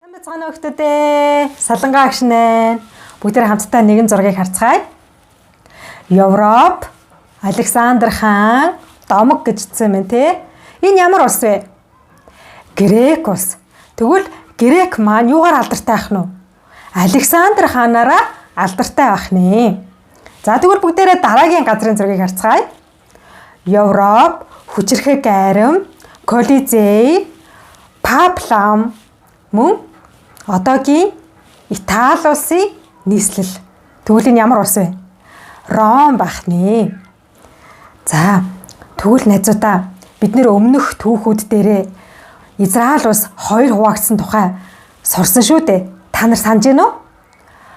Цаана өгтөдөө салангаа агшнаа бүгд хамтдаа нэгэн зургийг харцгаая. Европ, Александр хаан, Домог гэжсэн мэн те. Энэ ямар улс вэ? Грек улс. Тэгвэл Грек маань юугаар алдартай ах нь вэ? Александр хаанаараа алдартай байх нэ. За тэгвэл бүгдээрээ дараагийн газрын зургийг харцгаая. Европ, хүчирхэг айрам, Колизей, Паплам мөн одоогийн Итали улсын нийслэл. Тэгвэл энэ ямар улс вэ? Ром байх нэ. За тэгвэл найзуудаа бид нэр өмнөх түүхүүд дээрээ Израиль улс хоёр хуваагдсан тухай сурсан шүү дээ. Та нар санаж байна уу?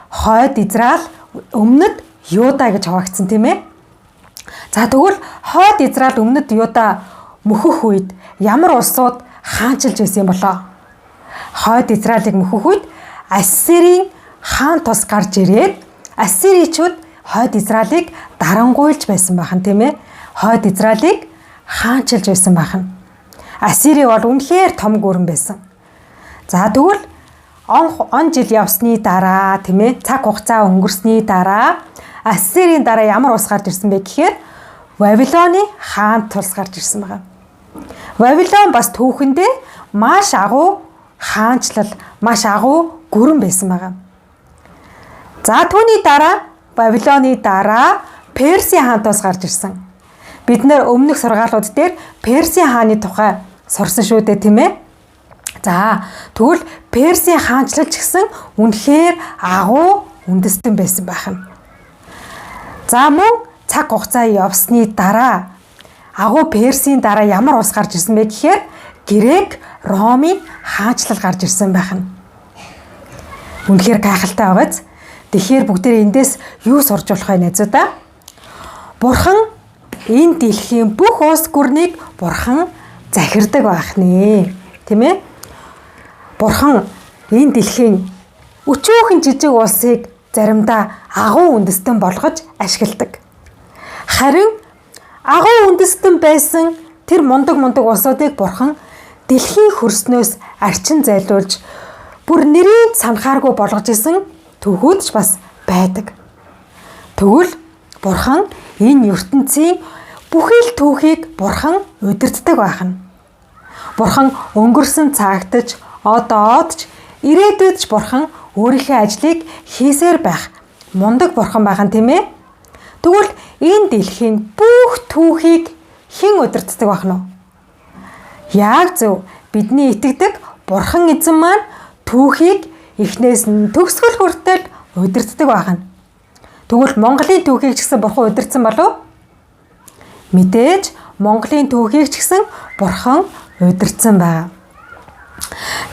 Хойд Израиль, өмнөд Юда гэж хуваагдсан тийм ээ. За тэгвэл хойд Израиль, өмнөд Юда мөхөх үед ямар улсууд хаанчилж байсан юм болоо? Хойд Израилийг мөхөх үед Ассирийн хаан тус гарч ирээд Ассиричууд хойд Израилийг дарангуйлж байсан бахан тийм ээ. Хойд Израилийг хаанчилж байсан бахан. Ассири бол үнэхээр том гүрэн байсан. За тэгвэл он жил явсны дараа тийм ээ, цаг хугацаа өнгөрсний дараа Ассирийн дараа ямар улс гарч ирсэн бэ гэхээр Вавилоны хаан тус гарч ирсэн байна. Вавилон бас түүхэндээ маш агуу хаанчлал, маш агуу гүрэн байсан байгаа. За түүний дараа Вавилоны дараа Персийн хаан тус гарч ирсэн. Бид нэр өмнөх сургаалууд дээр Персийн хааны тухай сурсан шүү дээ тийм ээ. За тэгвэл Персийн хаанчлал ч гэсэн үнэхээр агуу үндэстэн байсан байна. За мөн цаг хугацаа явсны дараа агуу Персийн дараа ямар улс гарч ирсэн бэ гэхээр Грек, Ромын хаанчлал гарч ирсэн байна. Үнэхээр гайхалтай байгааз. Тэгэхээр бүгдээ эндээс юу сурч болох вэ найзуудаа? Бурхан энэ дэлхийн бүх улс гүрнийг бурхан захирдаг байх нэ. Тийм ээ? Бурхан энэ дэлхийн өчүүхэн жижиг улсыг заримдаа агуу үндэстэн болгож ашигладаг. Харин агуу үндэстэн байсан тэр мундаг улсуудыг бурхан дэлхийн хөрснөөс арчин зайлуулж бүр нэрийг санахааргүй болгож исэн түүхүүд ч бас байдаг. Тэгвэл бурхан энэ ертөнцийн бүхий л түүхийг бурхан удирддаг байна. Бурхан өнгөрсөн цагтж, одоодч, ирээдүйдч бурхан өөрийнхөө ажлыг хийсээр байх мундаг бурхан байгаа тийм ээ. Тэгвэл энэ дэлхийн бүх түүхийг хэн удирддаг байх нь вэ? Яг зөв бидний итгэдэг бурхан эзэн маань түүхийг эхнээс нь төгсгөл хүртэл удирддаг байна. Тэгвэл Монголын түүхийг ч гэсэн бурхан удирдсан болов? Мэдээж Монголын түүхийг ч гэсэн бурхан удирдсан байна.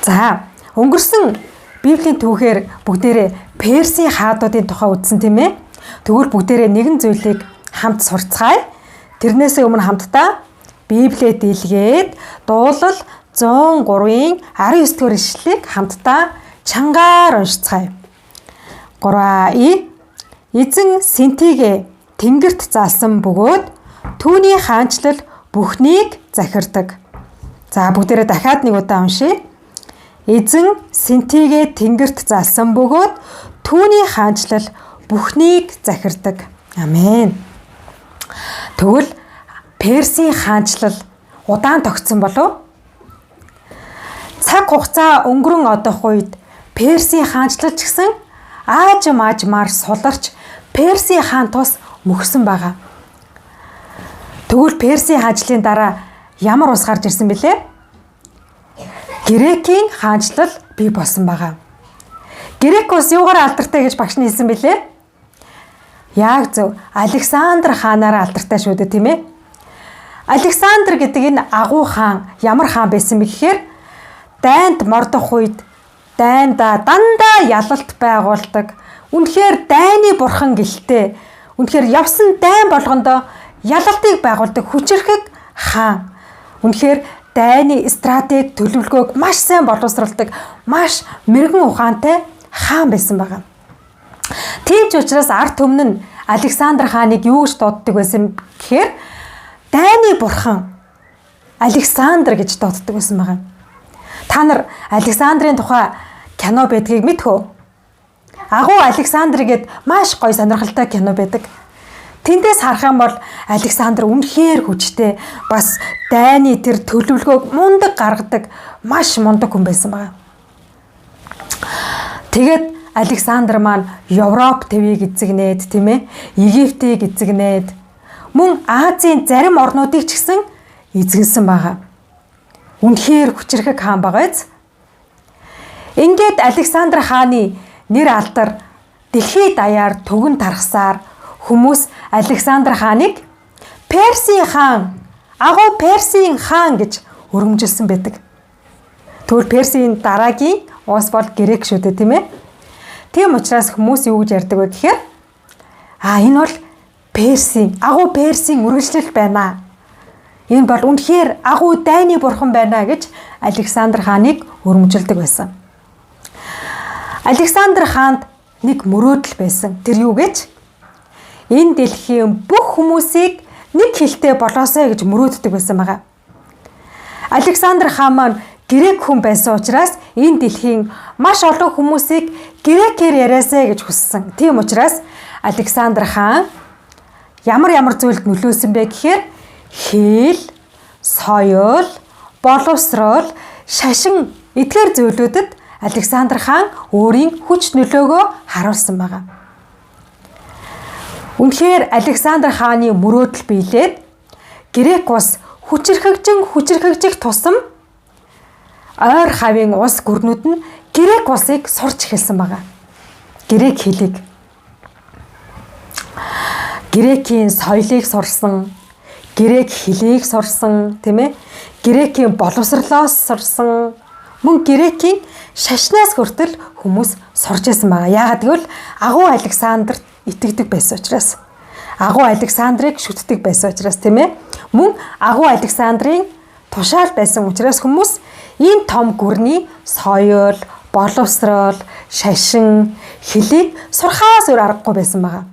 За өнгөрсөн Библийн түүхээр бүгдээрээ Персийн хаадуудын тухай үзсэн тийм ээ. Тэгвэл бүгдээрээ нэгэн зүйлийг хамт сурцгаая. Тэрнээсээ өмнө хамтдаа Библиэд илгээд дуулал 103-ийн 19-р ишлэлийг хамтдаа чангаар уншицгаая. 3 Эзэн Синтигээ тэнгэрт заалсан бөгөөд түүний хаанчлал бүхнийг захирдаг. За бүгдээрээ дахиад нэг удаа уншъя. Эзэн Синтигээ тэнгэрт заалсан бөгөөд түүний хаанчлал бүхнийг захирдаг. Амен. Тэгвэл Персийн хаанчлал удаан тогтсон болов? Цаг хугацаа өнгөрөн одох үед Персийн хаанчлал ч гэсэн аажмаар суларч Персийн хаан тус мөхсөн байгаа. Тэгвэл Персийн хаанчлалын дараа ямар улс гарч ирсэн бэлээ? Грекийн хаанчлал бий болсон байгаа. Грек улс юугаар алдартай гэж багш нь хэлсэн бэлээ? Яг зөв Александр хаанаараа алдартай шүү дээ тийм ээ. Александр гэдэг энэ агуу хаан ямар хаан байсан бэ гэхээр дайнд мордох үед дайнда дандаа ялалт байгуулдаг. Үнэхээр дайны бурхан гэлтэй. Үнэхээр явсан дайн болгондоо ялалтыг байгуулдаг хүчирхэг хаан. Үнэхээр дайны стратеги төлөвлөгөөг маш сайн боловсруулдаг, маш мэрэгэн ухаантай хаан байсан байгаа. Тийм ч учраас ард түмэн нь Александр хааныг юу гэж дууддаг байсан гэхээр дайны бурхан Александр гэж дууддаг байсан байгаа. Та нар Александрийн тухай кино байдгийг мэдхүү? Агуу Александр гээд маш гоё сонирхолтой кино байдаг. Тэндээс харах юм бол Александр үнэхээр хүчтэй, бас дайны тэр төлөвлөгөөг мундаг гаргадаг маш мундаг хүн байсан байна. Тэгээд Александр маань Европ твийг эзэгнээд, тийм ээ, Египтийг эзэгнээд, мөн Азийн зарим орнуудыг ч гэсэн эзэгнсэн байгаа. Үнэхээр хүчирхэг хаан байгааз. Ингээд Александр хааны нэр алдар дэлхийд даяар төгөн тархсаар хүмүүс Александр хааныг Персийн хаан, агуу Персийн хаан гэж өргөмжилсөн байдаг. Тэгвэл Персийн дараагийн улс бол Грек шүү дээ, тийм ээ. Тийм учраас хүмүүс юу гэж ярьдаг вэ гэхээр энэ бол Персийн, агуу Персийн үргэлжлэл байна. Энэ бол үнэхээр агуу дайны бурхан байна гэж Александр хааныг өргөмжилдэг байсан. Александр хаанд нэг мөрөөдөл байсан. Тэр юу гэж? Энэ дэлхийн бүх хүмүүсийг нэг хэлтэй болоосой гэж мөрөөддөг байсан байгаа. Александр хаан маань грек хүн байсан учраас энэ дэлхийн маш олон хүмүүсийг грекээр яриасай гэж хүссэн. Тийм учраас Александр хаан ямар зүйлд нөлөөсөн бэ гэхээр хэл, соёл, боловсрол, шашин эдгээр зүйлүүдэд Александр хаан өөрийн хүч нөлөөгөө харуулсан байгаа. Үнэхээр Александр хааны мөрөөдөл биелээд Грек улс хүчирхэгжих тусам ойр хавийн улс гүрнүүд нь Грек улсыг сурч эхэлсэн байгаа. Грек хэлийг. Грекийн соёлыг сурсан, грек хэлийг сурсан, тийм ээ? Грекийн боловсролоос сурсан, мөн грекийн шашнаас хүртэл хүмүүс сурч байсан байгаа. Яагаад гэвэл агуу Александрт итгэдэг байсан учраас, агуу Александрыг шүтдэг байсан учраас, тийм ээ? Мөн агуу Александрын тушаал байсан учраас хүмүүс ийм том гүрний соёл, боловсрол, шашин, хэлийг сурхаас өөр аргагүй байсан байгаа.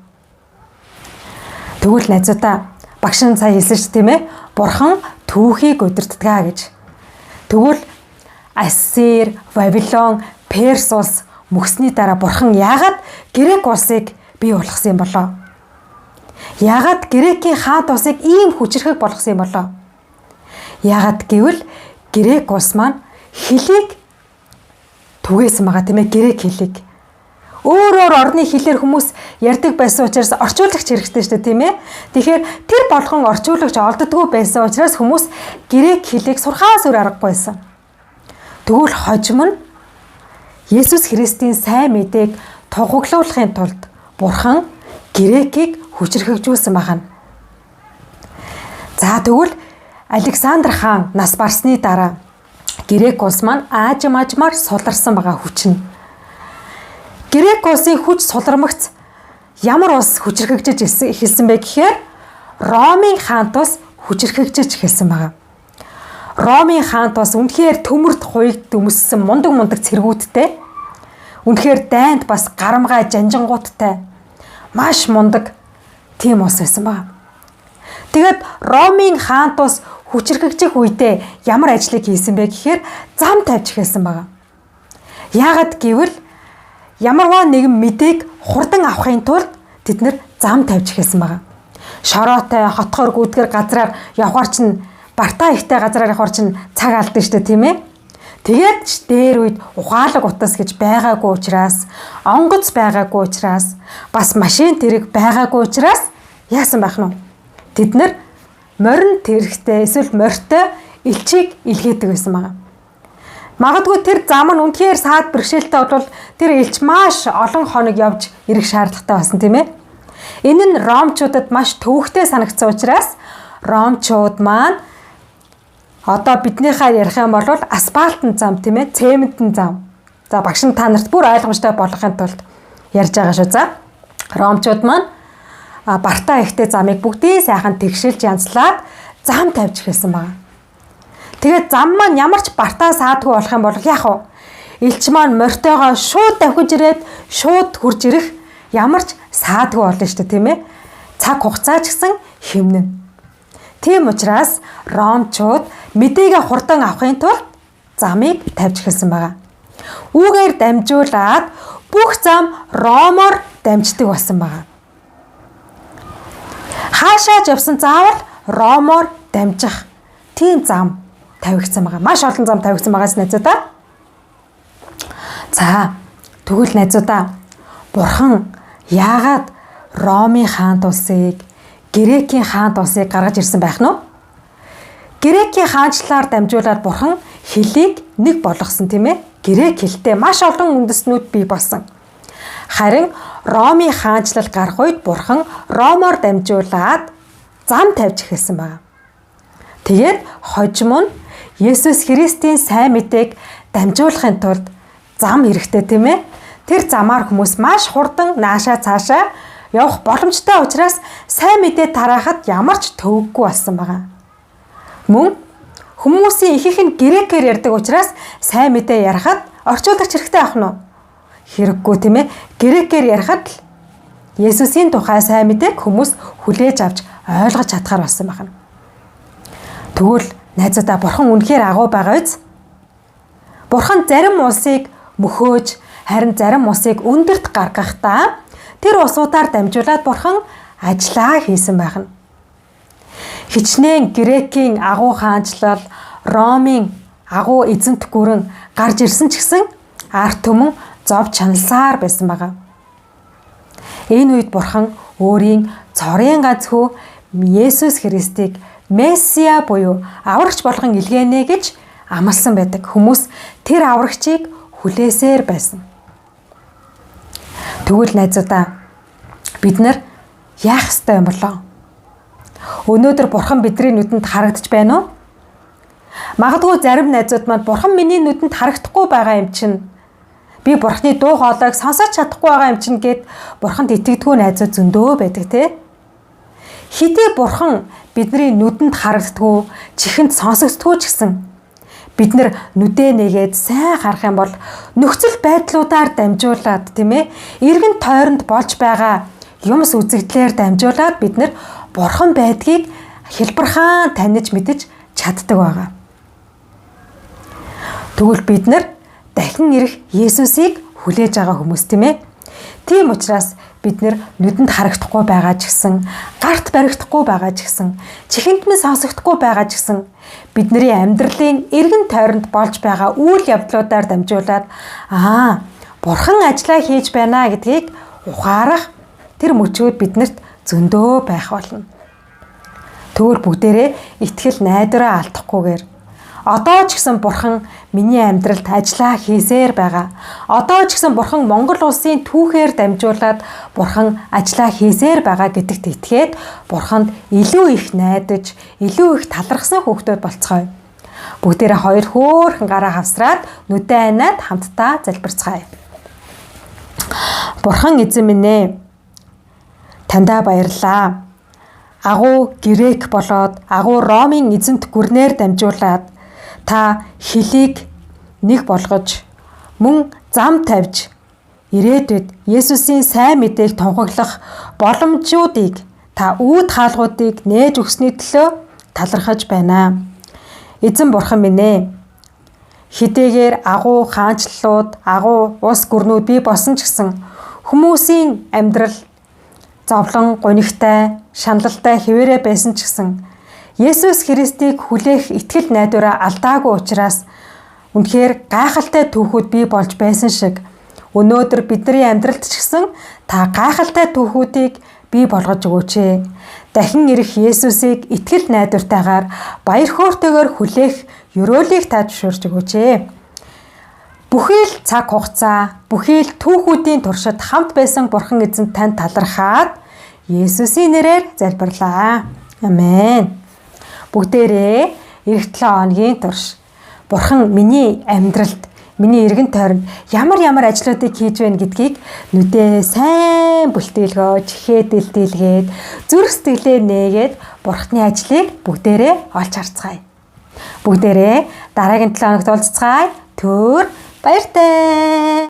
Тэгвэл найзуудаа, багш нь сая хэлсэн шүү, тийм ээ? Бурхан түүхийг удирддаг гэж. Тэгвэл Ассир, Вавилон, Перс улс мөксний дараа бурхан яагаад Грек улсыг бий болгосон юм болоо? Яагаад Грекийн хаант улсыг ийм хүчирхэг болгосон юм болоо? Яагаад гэвэл Грек улс маань хэлийг түгээсэн байгаа, тийм ээ? Грек хэлийг. Өөр орны хэлээр хүмүүс ярьдаг байсан учраас орчуулагч хэрэгтэй шүү дээ, тийм ээ? Тэгэхээр тэр болгон орчуулагч олддгүй байсан учраас хүмүүс грек хэлийг сурхаас өөр аргагүй байсан. Тэгвэл хожим нь Есүс Христийн сайн мэдээг тунхаглуулахын тулд Бурхан грекийг хүчирхэгжүүлсэн байна. За тэгвэл Александр хаан нас барсны дараа Грек улс маань аажмаар суларсан байгаа хүчин. Грек улсын хүч сулармагц ямар улс хүчирхэгжиж эхэлсэн бэ гэхээр Ромын хаант улс хүчирхэгжиж эхэлсэн байгаа. Ромын хаант улс үнэхээр төмөрт хуйд дөмссөн мундаг цэргүүдтэй, үнэхээр дайнд бас гарамгай жанжингуудтай маш мундаг тийм улс байсан байгаа. Тэгээд Ромын хаант улс хүчирхэгжих үедээ ямар ажлыг хийсэн бэ гэхээр зам тавьж эхэлсэн байгаа. Яагаад гэвэл ямарваа нэгэн мэдээг хурдан авахын тулд тэд нэр зам тавьж эхэлсэн байгаа. Шороотой, хотгоор гүйдгэр газраар явхаар чинь Барта ихтэй газраар явхаар чинь цаг алдсан шүү дээ, тийм ээ? Тэгээд ч дээр үед ухаалаг утас гэж байгаагүй учраас, онгоц байгаагүй учраас, бас машин тэрэг байгаагүй учраас яасан байх нь вэ? Тэд нэр морин тэрэгтэй эсвэл морьтой элчийг илгээдэг байсан байгаа. Магадгүй тэр зам нь үнэхээр саад бэрхшээлтэй бол тэр элч маш олон хоног явж ирэх шаардлагатай байсан, тийм ээ? Энэ нь ромчуудад маш төвөгтэй санагдсан учраас ромчууд маань одоо биднийхээ ярих юм бол асфальтын зам, тийм ээ? Цементэн зам. За багш нь та нарт бүр ойлгомжтой болгохын тулд ярьж байгаа шүү. За ромчууд маань Барта ихтэй замыг бүгдийг сайхан тэгшилж янзлаад зам тавьж эхэлсэн байна. Тэгээд зам маань ямар ч Барта саадгүй болох юм бол яах вэ? Элч маань морьтойгоо шууд давхиж ирээд шууд хурж ирэх ямар ч саадгүй болно шүү дээ, тийм ээ? Цаг хугацаа ч гэсэн хэмнэн. Тийм учраас ромчууд мэдээгээ хурдан авахын тулд замыг тавьж эхэлсэн байгаа. Үүгээр дамжуулаад бүх зам Ромоор дамждаг болсон байна. Хаашаа явсан заавал Ромоор дамжих тийм зам тавигдсан байгаа. Маш олон зам тавигдсан байгаас найзуудаа. За, тэгвэл найзуудаа Бурхан яагаад Ромын хаант улсыг, Грекийн хаант улсыг гаргаж ирсэн байх нь вэ? Грекийн хаанчлалаар дамжуулаад Бурхан хэлийг нэг болгосон тийм ээ. Грек хэлтэй маш олон үндэстнүүд бий болсон. Харин Ромын хаанчлал гарах үед Бурхан Ромоор дамжуулаад зам тавьж эхэлсэн байна. Тэгээд хожим нь Есүс Христийн сайн мэдээг дамжуулахын тулд зам хэрэгтэй тийм ээ. Тэр замаар хүмүүс маш хурдан наашаа цаашаа явах боломжтой учраас сайн мэдээ тараахад ямар ч төвөггүй болсон байгаа. Мөн хүмүүсийн ихэнх нь грекээр ярьдаг учраас сайн мэдээ ярихад орчуулагч хэрэгтэй байх нь хэрэггүй тийм ээ. Грекээр ярихад л Есүсийн тухай сайн мэдээг хүмүүс хүлээж авч ойлгож чадхаар болсон байна. Тэгвэл найзуудаа Бурхан үнэхээр агуу байгаа биз? Бурхан зарим улсыг мөхөөж, харин зарим улсыг өндөрт гаргахдаа тэр улсуудаар дамжуулаад Бурхан ажиллаа хийсэн байна. Хичнээн Грекийн агуу хаанчлал, Ромын агуу эзэнт гүрэн гарч ирсэн ч гэсэн арт түмэн зов чаналсаар байсан байгаа. Энэ үед Бурхан өөрийн цорын ганц хүү Есүс Христийг Месиа буюу аврагч болгон илгээнэ гэж амласан байдаг. Хүмүүс тэр аврагчийг хүлээсээр байсан. Тэгвэл найзуудаа бид нар яах ёстой юм болоо? Өнөөдөр Бурхан бидний нүдэнд харагдаж байна уу? Магадгүй зарим найзууд маань Бурхан миний нүдэнд харагдахгүй байгаа юм чинь, би Бурханы дуу хоолойг сонсож чадахгүй байгаа юм чинь гэд Бурханд итгэдэггүй найзууд зөндөө байдаг те. Хэдий Бурхан бидний нүдэнд харагддаггүй, чихэнд сонсогддаггүй ч гэсэн бид нар нүдээ нэгээд сайн харах юм бол нөхцөл байдлуудаар дамжуулаад тийм ээ, эргэн тойронд болж байгаа юмс үзэгдлээр дамжуулаад бид нар Бурхан байдгийг хэлбэрхаан таньж мэдэж чаддаг байгаа. Тэгвэл бид нар дахин ирэх Есүсийг хүлээж байгаа хүмүүс тийм ээ. Тийм учраас бид нар нүдэнд харагдахгүй байгаа ч гэсэн, гарт баригдахгүй байгаа ч гэсэн, чихэнд минь сонсогдохгүй байгаа ч гэсэн бидний амьдралын эргэн тойронд болж байгаа үйл явдлуудаар дамжуулаад Бурхан ажиллаа хийж байна гэдгийг ухаарах тэр мөчүүд биднэрт зөндөө байх болно. Тэгвэл бүгдээрээ итгэл найдвараа алдахгүйгээр одоо ч гэсэн Бурхан миний амьдралд ажиллаа хийсээр байгаа. Одоо ч гэсэн Бурхан Монгол улсын түүхээр дамжуулаад Бурхан ажиллаа хийсээр байгаа гэдэгт итгээд Бурханд илүү их найдаж, илүү их талархсан хүүхдүүд болцгоё. Бүгдээрээ хоёр хөөрхөн гараа хавсраад нүдээ айнаад хамтдаа залбирцгаая. Бурхан эзэн минь ээ, таньда баярлалаа. Агуу Грек болоод агуу Ромын эзэнт гүрнээр дамжуулаад та хэлийг нэг болгож мөн зам тавьж ирээдүйд Есүсийн сайн мэдээг тунхаглах боломжуудыг та үүд хаалгуудыг нээж өгсөний төлөө талархаж байна. Эзэн Бурхан минь ээ, хэдийгээр агуу хаанчлалууд, агуу улс гүрнүүд бий болсон ч гэсэн хүмүүсийн амьдрал зовлон, гунигтай, шаналлтай хэвээрээ байсан ч гэсэн Есүс Христийг хүлээх итгэл найдвараа алдаагүй учраас үнэхээр гайхалтай түүхүүд бий болж байсан шиг өнөөдөр бидний амьдралд ч гэсэн та гайхалтай түүхүүдийг бий болгож өгөөч. Дахин ирэх Есүсийг итгэл найдвартайгаар баяр хөөртэйгээр хүлээх ёроолыг та зөвшөөрч өгөөч. Бүхий л цаг хугацаа, бүхий л түүхүүдийн туршид хамт байсан Бурхан эзэн танд талархаад Есүсийн нэрээр залбирлаа. Амен. Бүгдээрээ эх 7 хоногийн турш Бурхан миний амьдралд, миний эргэн тойронд ямар ажлуудыг хийж байна гэдгийг нүдээ сайн бүлтээлгөөж, чихээ дэлдэлгээд, зүрх сэтгэлээ нээгээд Бурханы ажлыг бүгдээрээ олж харцгаая. Бүгдээрээ дараагийн 7 хоногт уулзцгаая. Түр баяртай.